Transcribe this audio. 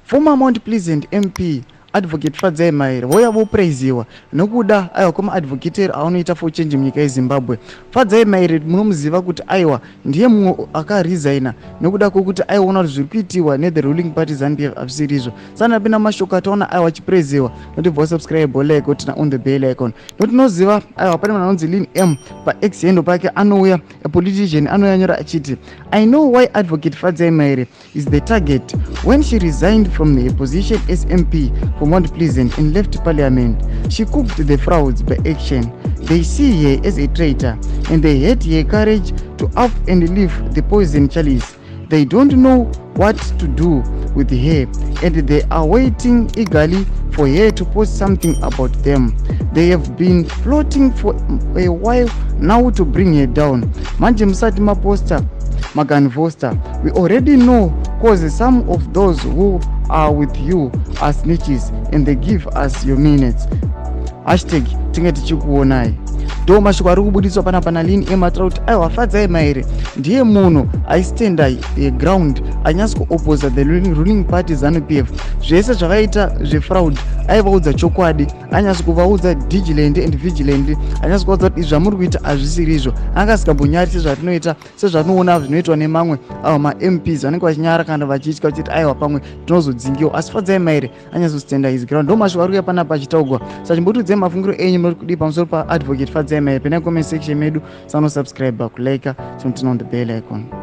Former Mount Pleasant MP Advocate Fadzai Mahere voya vopraiziwa nokuda aiwa kwemaadvocateri anoita for change munyika yeZimbabwe. Fadzai Mahere munomuziva kuti aiwa ndiye mumwe akaresigna nokuda kwokuti aiona kuti zviri kuitiwa nethe ruling party ZANU-PF hazvisiri izvo. Saka napinda mashoko ataona aiwa achipraiziwa. Notivo subscribe like kuti on the bell icon. Notinoziva aiwa pane munhu anonzi Lin M paX handle pake anouya a politician anouya nyora achiti I know why Advocate Fadzai Mahere is the target. When she resigned from her position as MP for Mount Pleasant and left parliament, she cooked the frauds by action. They see her as a traitor and they hate her courage to up and leave the poison chalice. They don't know what to do with her and they are waiting eagerly for her to post something about them. They have been plotting for a while now to bring her down. Manje msati maposter maganvoster. We already know cause some of those who are with you are snitches and they give us your minutes. Hashtag tinge tichikuonai. Ndo mashoko ari kubudiswa pana Lin M ataura kuti aiwa Fadzai Mahere ndiye munhu aistenda ground anyatsa kuopposa the ruling party ZANU-PF. Zvese zvakaita zvefraud aivaudza chokwadi, anyatsa kuvaudza diligent and vigilant, anyatsa kuvaudza kuti izvi zvamuri kuita hazvisiri izvo. Anga asikambonyari sezvatinoita sezvatinoona zvinoitwa nemamwe ava ma-MPs vanenge vachinyara kana vachitya vachiti aiwa pamwe tinozodzingiwa, asi Fadzai Mahere anyatsa kustenda his ground. Ndo mashoko ari kuuya panapa achitaurwa. Saka chimbotudze mafungiro enyu muri kudii pamusoro paAdvocate Fadzai Mahere pena comment section medu. Subscribe, like, turn on the bell icon.